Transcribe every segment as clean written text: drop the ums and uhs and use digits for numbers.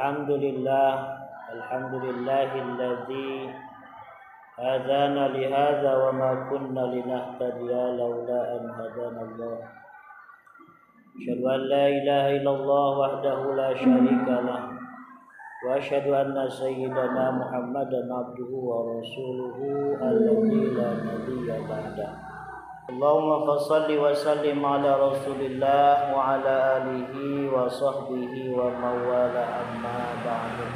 Alhamdulillahilladzi hadana lihadza wa ma kunna linahtadiya laula an hadanallah. Asyhadu an la ilaha illallah wahdahu la syarika lah wa asyhadu anna sayyidana Muhammadan abduhu wa rasuluhu alladzi la nabiyya ba'dah. Allahumma shalli wa sallim ala Rasulillah wa ala alihi wa sahbihi wa mawala amma ba'du.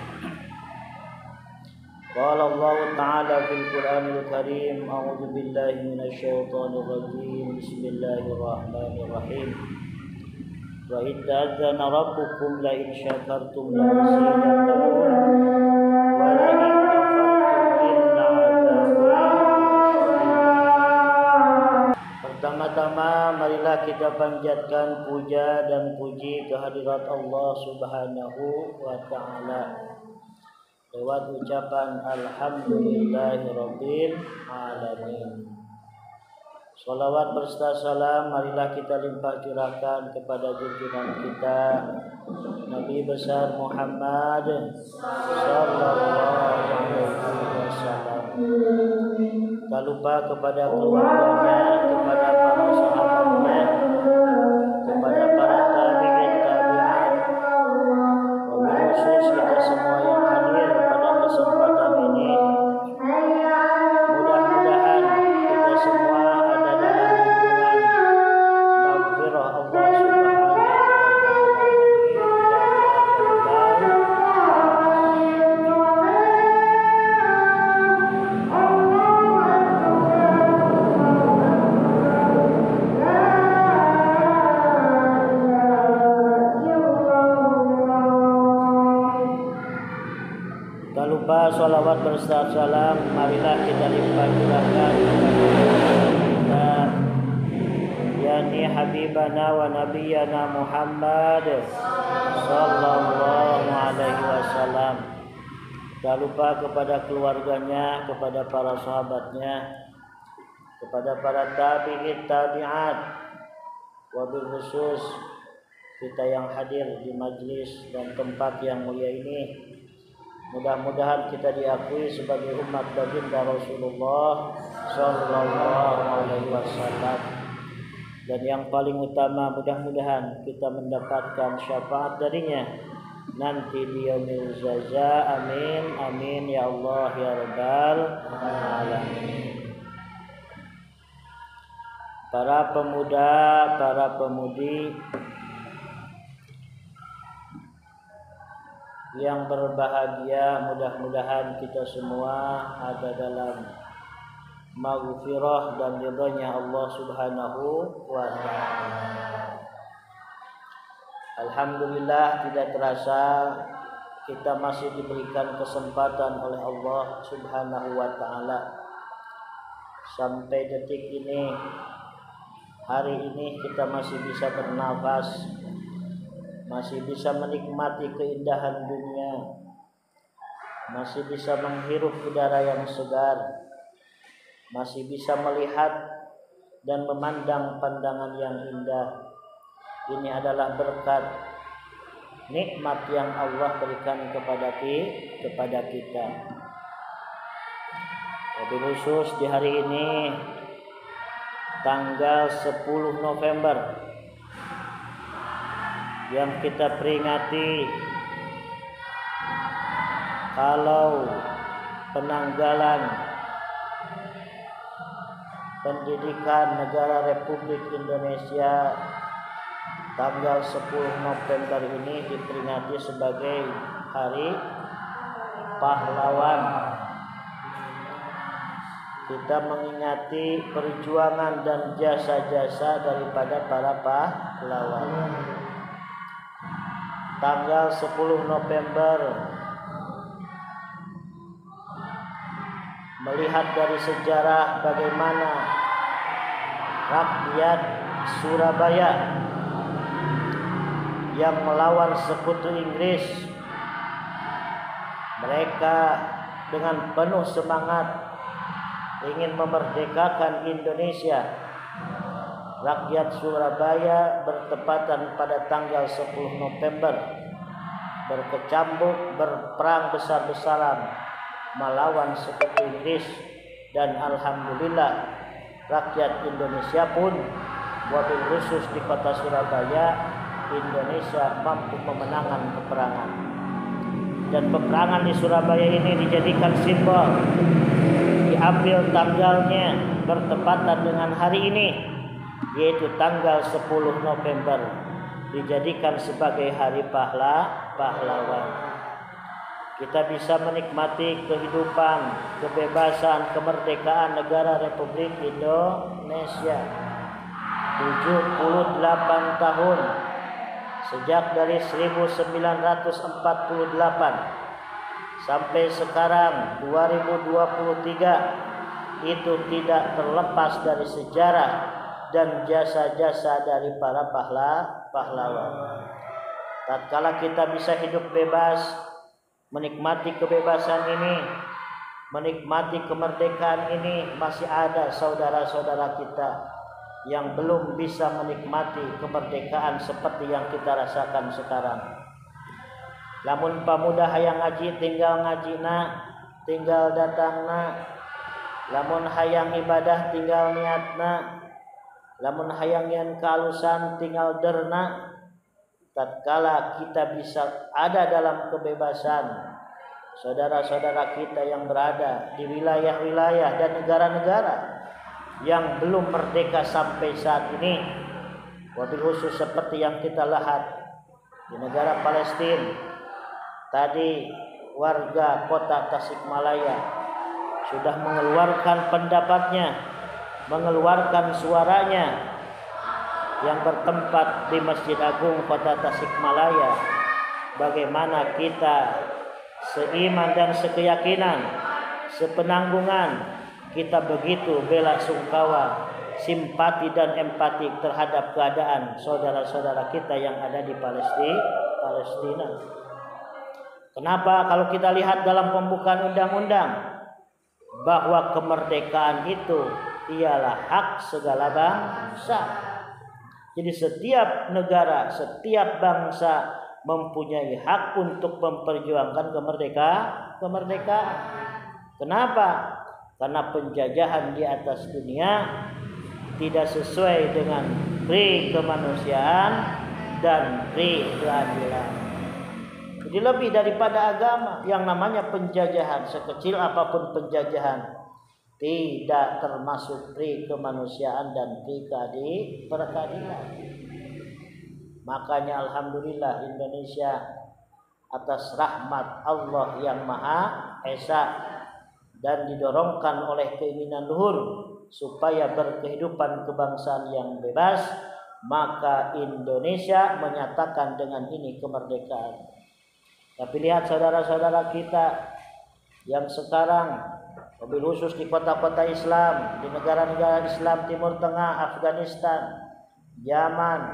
Qala Allah Ta'ala fil Qur'anil Karim, a'udzu billahi minasy syaithanir rajim. Bismillahirrahmanirrahim. Wa idza adzana rabbukum la in syakartum la azidannakum wa la in Pertama-tama marilah kita panjatkan puja dan puji kehadirat Allah Subhanahu wa Ta'ala lewat ucapan Alhamdulillahirabbil alamin. Shalawat berserta salam marilah kita limpah curahkan kepada junjungan kita Nabi besar Muhammad sallallahu alaihi wasallam. Tak lupa kepada keluarganya, kepada para sahabatnya, kepada para tabi'in tabi'at, wabil khusus kita semua yang hadir pada kesempatan ini. Mudah-mudahan kita semua ada dalam lindungan maghfirah Allah Subhanahu wa Ta'ala. Salawat berserta salam marilah kita limpah curahkan kepada kita yakni habibana wa nabiyana Muhammad sallallahu alaihi wasallam. Tak lupa kepada keluarganya, kepada para sahabatnya, kepada para tabi'in tabi'at, wabil khusus kita yang hadir di majlis dan tempat yang mulia ini. Mudah-mudahan kita diakui sebagai umat baginda Rasulullah sallallahu alaihi wasallam. Dan yang paling utama, mudah-mudahan kita mendapatkan syafaat darinya nanti di yaumil jaza. Amin amin ya Allah ya rabbal alamin. Para pemuda, para pemudi yang berbahagia, mudah-mudahan kita semua ada dalam maghfirah dan ridhonya Allah Subhanahu wa Ta'ala. Alhamdulillah, tidak terasa kita masih diberikan kesempatan oleh Allah Subhanahu wa Ta'ala sampai detik ini, hari ini kita masih bisa bernafas, masih bisa menikmati keindahan dunia, masih bisa menghirup udara yang segar, masih bisa melihat dan memandang pandangan yang indah. Ini adalah berkat nikmat yang Allah berikan kepada kita. Wabil khusus di hari ini tanggal 10 November yang kita peringati kalau penanggalan pendidikan negara Republik Indonesia tanggal 10 November ini diperingati sebagai Hari Pahlawan. Kita mengingati perjuangan dan jasa-jasa daripada para pahlawan. Tanggal 10 November melihat dari sejarah bagaimana rakyat Surabaya yang melawan sekutu Inggris, mereka dengan penuh semangat ingin memerdekakan Indonesia. Rakyat Surabaya bertepatan pada tanggal 10 November berkecambuk, berperang besar-besaran melawan sekutu Inggris, dan alhamdulillah rakyat Indonesia pun wabil khusus di kota Surabaya, Indonesia mampu memenangkan peperangan. Dan peperangan di Surabaya ini dijadikan simbol, diambil tanggalnya bertepatan dengan hari ini, yaitu tanggal 10 November, dijadikan sebagai hari pahlawan. Kita bisa menikmati kehidupan, kebebasan, kemerdekaan negara Republik Indonesia 78 tahun sejak dari 1948 sampai sekarang 2023, itu tidak terlepas dari sejarah dan jasa-jasa dari para pahlawan. Tatkala kita bisa hidup bebas, menikmati kebebasan ini, menikmati kemerdekaan ini, masih ada saudara-saudara kita yang belum bisa menikmati kemerdekaan seperti yang kita rasakan sekarang. Lamun pamuda hayang ngaji tinggal ngaji na, tinggal datang na. Lamun hayang ibadah tinggal niat na. Lamun hayang yang kalusan tinggal derna. Tatkala kita bisa ada dalam kebebasan, saudara-saudara kita yang berada di wilayah-wilayah dan negara-negara yang belum merdeka sampai saat ini, wabil khusus seperti yang kita lihat di negara Palestina. Tadi warga kota Tasikmalaya sudah mengeluarkan pendapatnya, mengeluarkan suaranya yang bertempat di Masjid Agung Kota Tasikmalaya, bagaimana kita seiman dan sekeyakinan, sepenanggungan, kita begitu bela sungkawa, simpati dan empati terhadap keadaan saudara-saudara kita yang ada di Palestina. Kenapa? Kalau kita lihat dalam pembukaan undang-undang bahwa kemerdekaan itu ialah hak segala bangsa. Jadi setiap negara, setiap bangsa mempunyai hak untuk memperjuangkan kemerdekaan. Kenapa? Karena penjajahan di atas dunia tidak sesuai dengan pri kemanusiaan dan pri keadilan. Jadi lebih daripada agama, yang namanya penjajahan, sekecil apapun penjajahan, tidak termasuk pri kemanusiaan dan pri keadilan. Makanya alhamdulillah Indonesia atas rahmat Allah yang Maha Esa dan didorongkan oleh keinginan luhur supaya berkehidupan kebangsaan yang bebas, maka Indonesia menyatakan dengan ini kemerdekaan. Tapi lihat saudara-saudara kita yang sekarang mobil khusus di kota-kota Islam, di negara-negara Islam Timur Tengah, Afghanistan, Yaman,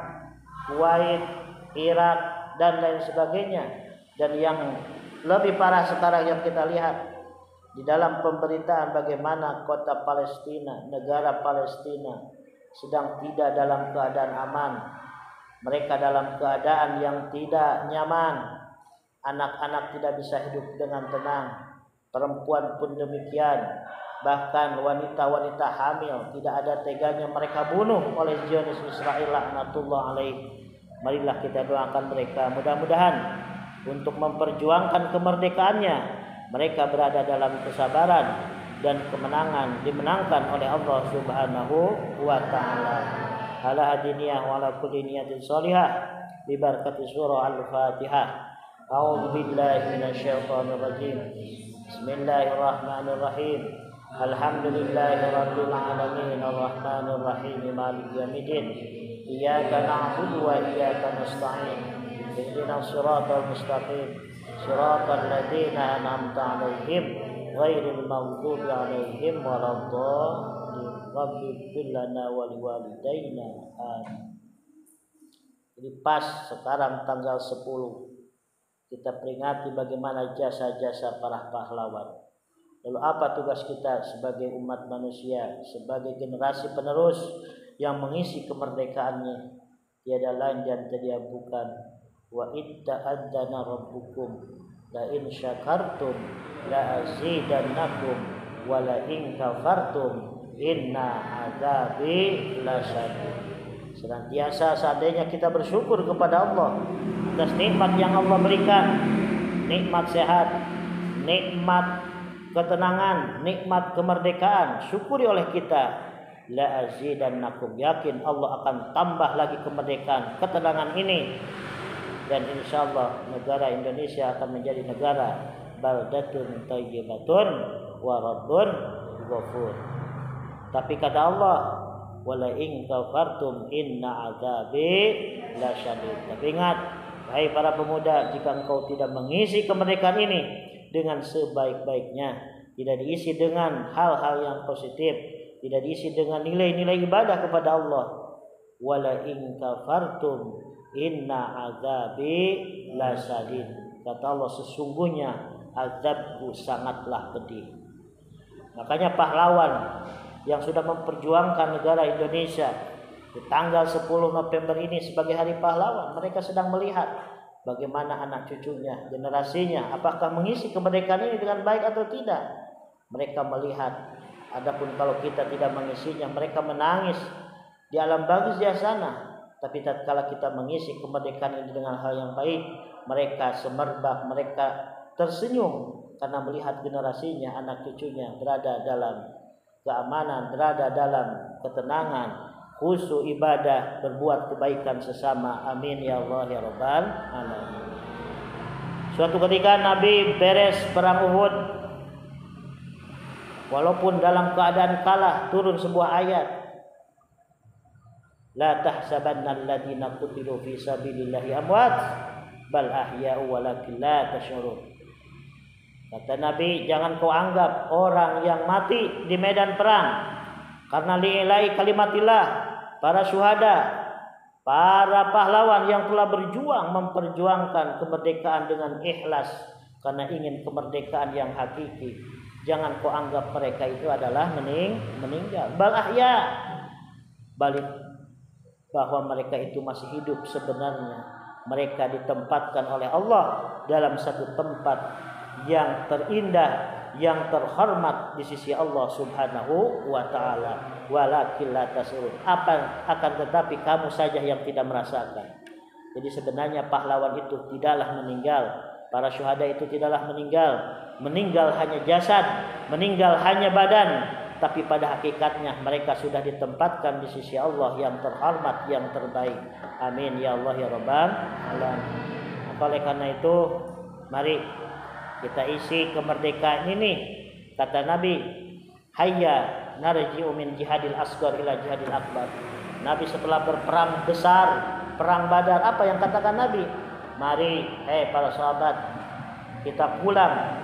Kuwait, Irak, dan lain sebagainya. Dan yang lebih parah sekarang yang kita lihat di dalam pemberitaan bagaimana kota Palestina, negara Palestina sedang tidak dalam keadaan aman. Mereka dalam keadaan yang tidak nyaman. Anak-anak tidak bisa hidup dengan tenang. Perempuan pun demikian, bahkan wanita-wanita hamil tidak ada teganya mereka bunuh oleh Zionis Israel laknatullah alaih. Marilah kita doakan mereka, mudah-mudahan untuk memperjuangkan kemerdekaannya mereka berada dalam kesabaran dan kemenangan, dimenangkan oleh Allah Subhanahu wa taala. Ala hadiniyah wa ala kulli niyatin shalihah bi barakati surah Al-Fatihah. A'udzu billahi minasyaitonir rajim. Bismillahirrahmanirrahim. Alhamdulillahirabbil alamin arrahmanir rahim maliki yaumiddin. Iyyaka na'budu wa iyyaka nasta'in. Ihdinas siratal mustaqim. Siratal ladzina an'amta 'alaihim ghairil maghdubi 'alaihim waladdallin. Rabbighfir lana wa liwalidayna. Amin. Jadi pas sekarang tanggal 10 kita peringati bagaimana jasa-jasa para pahlawan. Lalu apa tugas kita sebagai umat manusia, sebagai generasi penerus yang mengisi kemerdekaannya? Tiada lain dan tidak bukan wa itta'adzana rabbukum la in syakartum la azidannakum wa la in kafartum inna adzabi lasyadid. Senantiasa seandainya kita bersyukur kepada Allah atas nikmat yang Allah berikan, nikmat sehat, nikmat ketenangan, nikmat kemerdekaan, syukuri oleh kita. La azidannakum, yakin Allah akan tambah lagi kemerdekaan, ketenangan ini, dan insyaallah negara Indonesia akan menjadi negara baldatun thayyibatun wa rabbun ghafur. Tapi kata Allah, wala in kafartum inna adzabi lasyadid. Tapi ingat, hai para pemuda, jika engkau tidak mengisi kemerdekaan ini dengan sebaik-baiknya, tidak diisi dengan hal-hal yang positif, tidak diisi dengan nilai-nilai ibadah kepada Allah, wala in kafartum inna adzabi lasyadid. Kata Allah, sesungguhnya azabku sangatlah pedih. Makanya pahlawan yang sudah memperjuangkan negara Indonesia di tanggal 10 November ini sebagai hari pahlawan, mereka sedang melihat bagaimana anak cucunya, generasinya, apakah mengisi kemerdekaan ini dengan baik atau tidak. Mereka melihat, adapun kalau kita tidak mengisinya, mereka menangis di alam barzah sana. Tapi tatkala kita mengisi kemerdekaan ini dengan hal yang baik, mereka semerbak, mereka tersenyum karena melihat generasinya, anak cucunya berada dalam keamanan, berada dalam ketenangan, khusyuk ibadah, berbuat kebaikan sesama. Amin ya Allah ya Rabbal alamin. Suatu ketika Nabi beres perang Uhud, walaupun dalam keadaan kalah, turun sebuah ayat, la tahsabanna alladziina qutilu fi sabilillahi amwat bal ahya'u walakin la tash'urun. Kata Nabi, jangan kau anggap orang yang mati di medan perang karena li'ilai kalimatillah, para syuhada, para pahlawan yang telah berjuang memperjuangkan kemerdekaan dengan ikhlas karena ingin kemerdekaan yang hakiki, jangan kau anggap mereka itu adalah meninggal. Bal ahya, balik bahwa mereka itu masih hidup sebenarnya. Mereka ditempatkan oleh Allah dalam satu tempat yang terindah, yang terhormat di sisi Allah Subhanahu wa taala. Walakin la tasurun, akan tetapi kamu saja yang tidak merasakan. Jadi sebenarnya pahlawan itu tidaklah meninggal, para syuhada itu tidaklah meninggal. Meninggal hanya jasad, meninggal hanya badan, tapi pada hakikatnya mereka sudah ditempatkan di sisi Allah yang terhormat, yang terbaik. Amin ya Allah ya Rabbal alamin. Oleh karena itu, mari kita isi kemerdekaan ini. Kata Nabi, hayya narji'u min jihadil asghar ila jihadil akbar. Nabi setelah berperang besar, perang Badar, apa yang katakan Nabi? Mari, para sahabat, kita pulang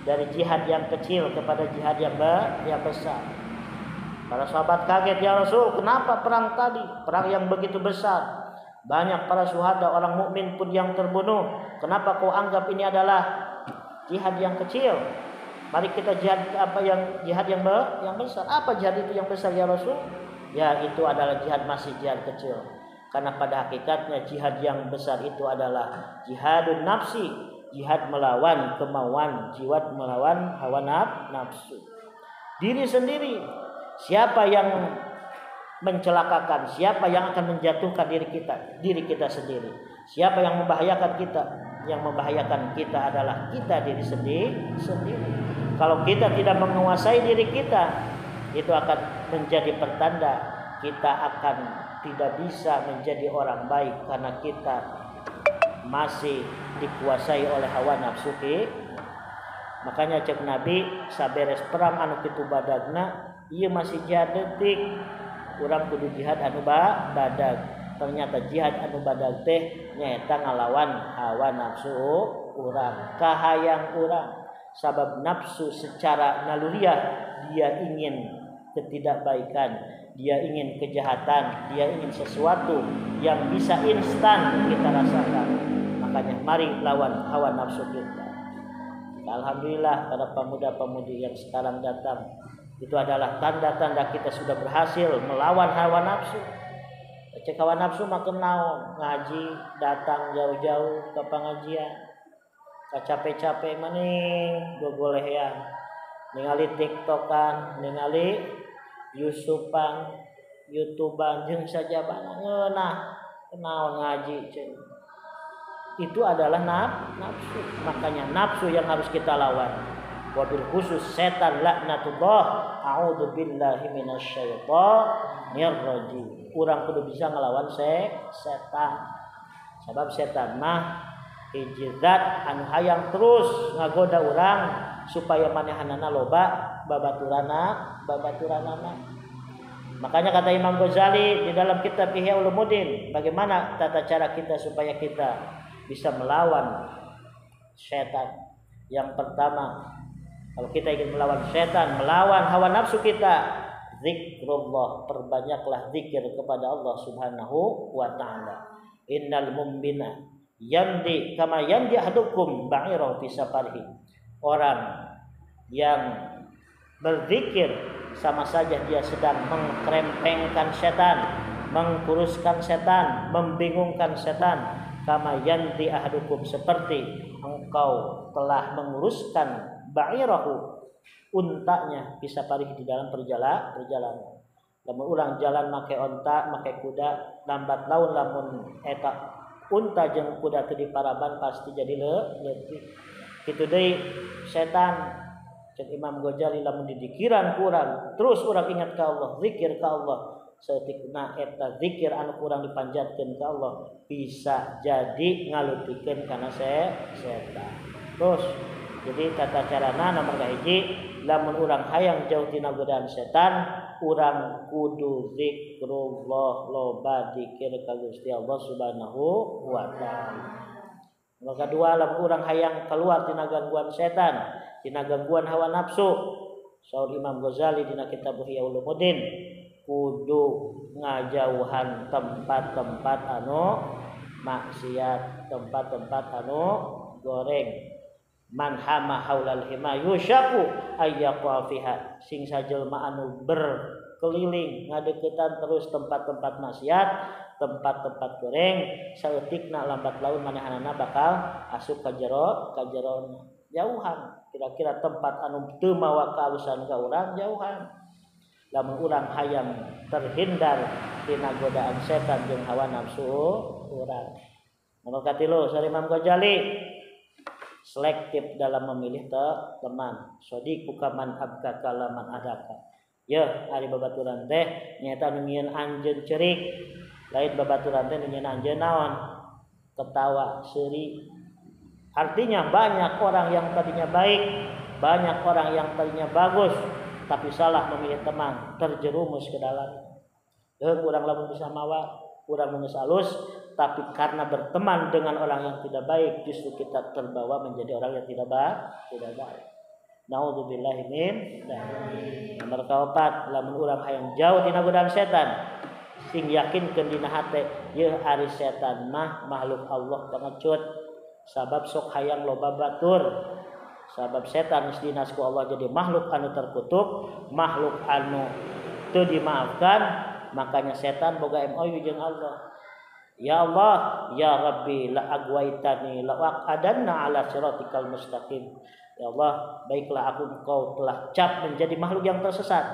dari jihad yang kecil kepada jihad yang besar. Para sahabat kaget, ya Rasul, kenapa perang tadi? Perang yang begitu besar, banyak para syuhada, orang mukmin pun yang terbunuh. Kenapa kau anggap ini adalah jihad yang kecil? Mari kita jihad yang besar. Apa jihad itu yang besar ya Rasul? Ya, itu adalah jihad masih jihad kecil. Karena pada hakikatnya jihad yang besar itu adalah jihadun nafsi, jihad melawan kemauan jiwa, melawan hawa nafsu. Diri sendiri. Siapa yang mencelakakan? Siapa yang akan menjatuhkan diri kita? Diri kita sendiri. Siapa yang membahayakan kita? Yang membahayakan kita adalah kita diri sendiri. Kalau kita tidak menguasai diri kita, itu akan menjadi pertanda kita akan tidak bisa menjadi orang baik karena kita masih dikuasai oleh hawa nafsu. Makanya cek Nabi saberes perang anu kitu badagna, ieu masih jihad detik, urang kudu jihad anu badag. Ternyata jihad anu badag teh nyaeta ngalawan hawa nafsu urang, kahayang urang. Sabab nafsu secara naluriah dia ingin ketidakbaikan, dia ingin kejahatan, dia ingin sesuatu yang bisa instan kita rasakan. Makanya mari lawan hawa nafsu kita. Alhamdulillah pada pemuda-pemudi yang sekarang datang, itu adalah tanda-tanda kita sudah berhasil melawan hawa nafsu. cek hawa nafsu makin naon ngaji datang jauh-jauh ke pengajian capek-capek maning gogolehean ningali tiktokan ningali youtuban jeung sajabana ngeunah naon ngaji cenah. Itu adalah nafsu. Makanya nafsu yang harus kita lawan. Wabil khusus setan laknatullah. A'udzu billahi minasyaitonir rajim. Urang kudu bisa ngelawan setan. Sebab setan mah hiji zat anu hayang terus ngagoda urang supaya manehanana loba babaturanana. Makanya kata Imam Ghazali di dalam kitab Ihya Ulumuddin, bagaimana tata cara kita supaya kita bisa melawan setan. Yang pertama, kalau kita ingin melawan setan, melawan hawa nafsu kita, zikrullah, perbanyaklah zikir kepada Allah Subhanahu wa taala. Innal mu'mina yamdi kama yamdi ahadukum ba'irahu fi safarihi. Orang yang berzikir sama saja dia sedang mengkrempengkan setan, mengkuruskan setan, membingungkan setan. Kama yanti ahadukum, seperti engkau telah menguruskan ba'irahu, untanya, bisa parih di dalam perjalanan. Lamun urang jalan make onta, make kuda, lambat laun lamun eta unta jeung kuda teu diparaban pasti jadi leutik. Kitu deui setan. Cek Imam Ghazali lamun didikiran kurang, terus urang ingat ka Allah, zikir ka Allah. Saeutikna eta zikir anu kurang dipanjatkeun ka Allah bisa jadi ngalutikeun kana setan. Terus jadi tata carana nomor kahiji, lamun urang hayang jauh tina godaan setan, urang kudu zikrullah, loba zikir ka Gusti Allah Subhanahu wa taala. Nomor kedua, lamun urang hayang keluar tina gangguan setan, tina gangguan hawa nafsu, saur Imam Ghazali dina kitab Ihya Ulumuddin, kudu ngajauhan tempat-tempat anu maksiat, tempat-tempat anu goreng. Man hama haulal hima yusyaku ayyaqa fiha, sing sajelma anu berkeliling ngadeuketan terus tempat-tempat maksiat, tempat-tempat goreng, saeutikna lambat laun manehanana bakal asup ka jero jauhan. Kira-kira tempat anu teu mawa kaalusan ka urang jauhan. Lamun urang hayang terhindar tina godaan setan jeung hawa nafsu urang. Nomor katilu, sari Imam Ghazali, selektif dalam memilih teman. Sodiku kaman abka kalaman adaka. Ya, ari babaturan teh nyaeta nu nyieun anjeun cerik. Lain babaturan teh nu nyieun anjeun naon? Ketawa, seuri. Artinya banyak orang yang tadinya baik, banyak orang yang tadinya bagus, tapi salah memilih teman, terjerumus ke dalam. Urang lamun bisa mawa, urang geus alus, tapi karena berteman dengan orang yang tidak baik, justru kita terbawa menjadi orang yang tidak baik. Naudzubillahi min dzalik. Nomor kaopat, lamun urang hayang jauh tina godaan setan, sing yakinkeun dina hate, yeuh ari setan mah makhluk Allah pengecut, sabab sok hayang loba batur. Sabab setan geus dinas ku Allah jadi makhluk anu terkutuk, makhluk anu teu dimaafkan. Makanya setan boga MOU jeung Allah. Ya Allah, ya Rabbi, la agwaitani la aqadanna ala siratikal mustaqim. Ya Allah, baiklah aku engkau telah cap menjadi makhluk yang tersesat.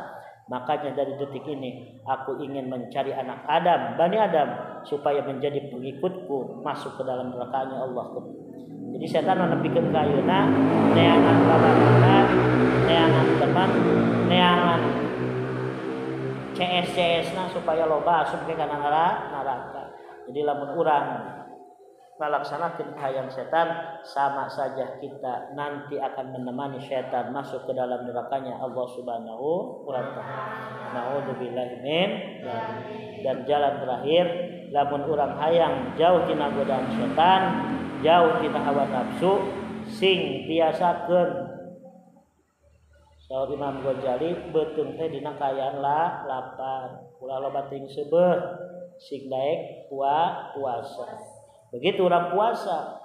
Makanya dari detik ini aku ingin mencari anak Adam, Bani Adam, supaya menjadi pengikutku masuk ke dalam neraka-Nya Allah. Jadi setan nepikeun ka ayeuna neangan babaturan, neangan teman, neangan CS-CS-na supaya loba asup ke kana neraka. Jadi lamun urang ngalaksanakeun hayang setan, sama saja kita nanti akan menemani setan masuk ke dalam neraka-Nya Allah Subhanahu wa taala. Naudzubillahi min dzalik. Dan jalan terakhir, lamun urang hayang jauh tina godaan setan, jauh tina hawa nafsu, sing biasakeun saur Imam Ghazali beuteung teh dina kaayaan lapar, ulah loba ting seubeuh, sing daek puasa. Begitu orang puasa,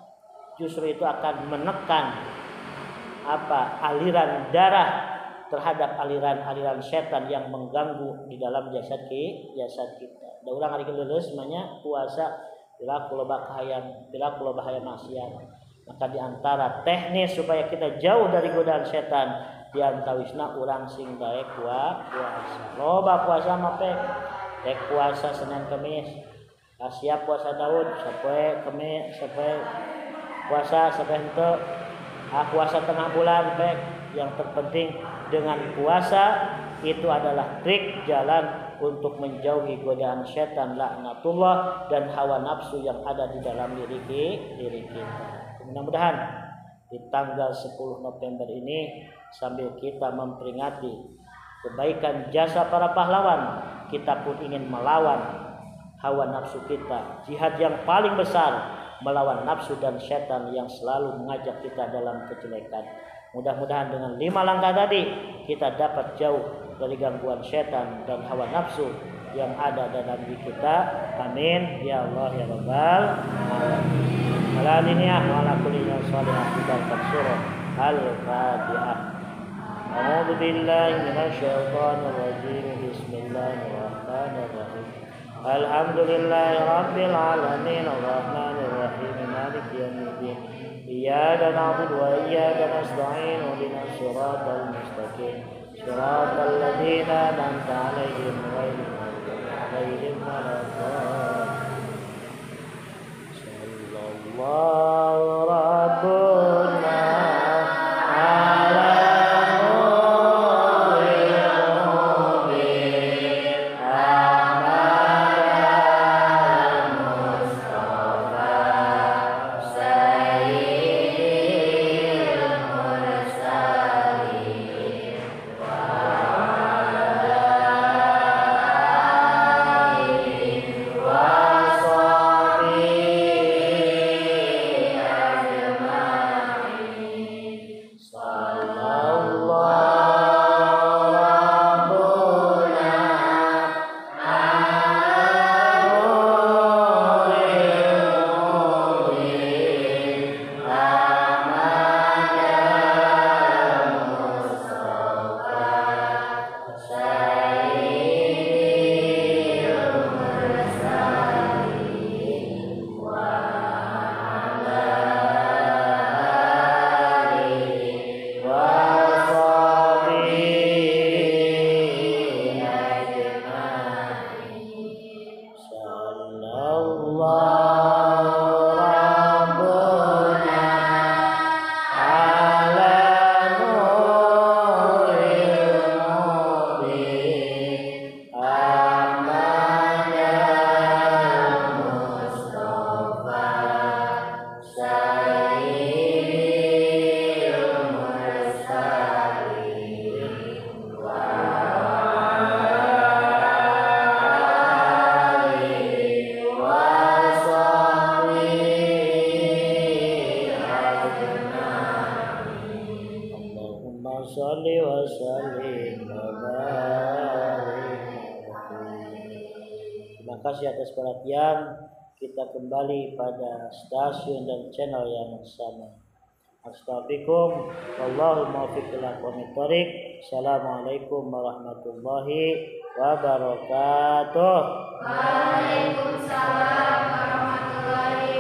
justru itu akan menekan aliran darah terhadap aliran-aliran setan yang mengganggu di dalam jasad kita. Da ulang ari geuleuh semuanya puasa perilaku loba bahaya maksiat. Maka di antara teknis supaya kita jauh dari godaan setan di antawisna urang sing bae puasa. Loba puasa mah pek puasa Senin Kamis. Siap puasa Daud sampai Kamis sampai puasa sampai henteu. Puasa tengah bulan pek. Yang terpenting dengan puasa itu adalah trik jalan untuk menjauhi godaan setan laknatullah dan hawa nafsu yang ada di dalam diri kita. Mudah-mudahan di tanggal 10 November ini sambil kita memperingati kebaikan jasa para pahlawan, kita pun ingin melawan hawa nafsu kita. Jihad yang paling besar melawan nafsu dan setan yang selalu mengajak kita dalam kejelekan. Mudah-mudahan dengan 5 langkah tadi kita dapat jauh dari gangguan setan dan hawa nafsu yang ada dalam diri kita. Amin ya Allah ya Rabbal alamin. Aladiniah wa ala kulli shalihin dan surah Al-Fatihah. A'udzu billahi minasyaitonir rajim. Bismillahirrahmanirrahim. Alhamdulillahi rabbil alamin arrahmanir rahim maliki yaumiddin. Iyyaka na'budu wa iyyaka nasta'in ihdinas siratal mustaqim siratal ladzina an'amta 'alaihim ghairil maghdubi 'alaihim waladdallin. Sallallahu rabbuna ala Terima kasih atas perhatian. Kita kembali pada stasiun dan channel yang sama. Astagfirullahaladzim. Wallahul muwaffiq ila aqwamit thoriq. Assalamualaikum warahmatullahi wabarakatuh. Waalaikumsalam warahmatullahi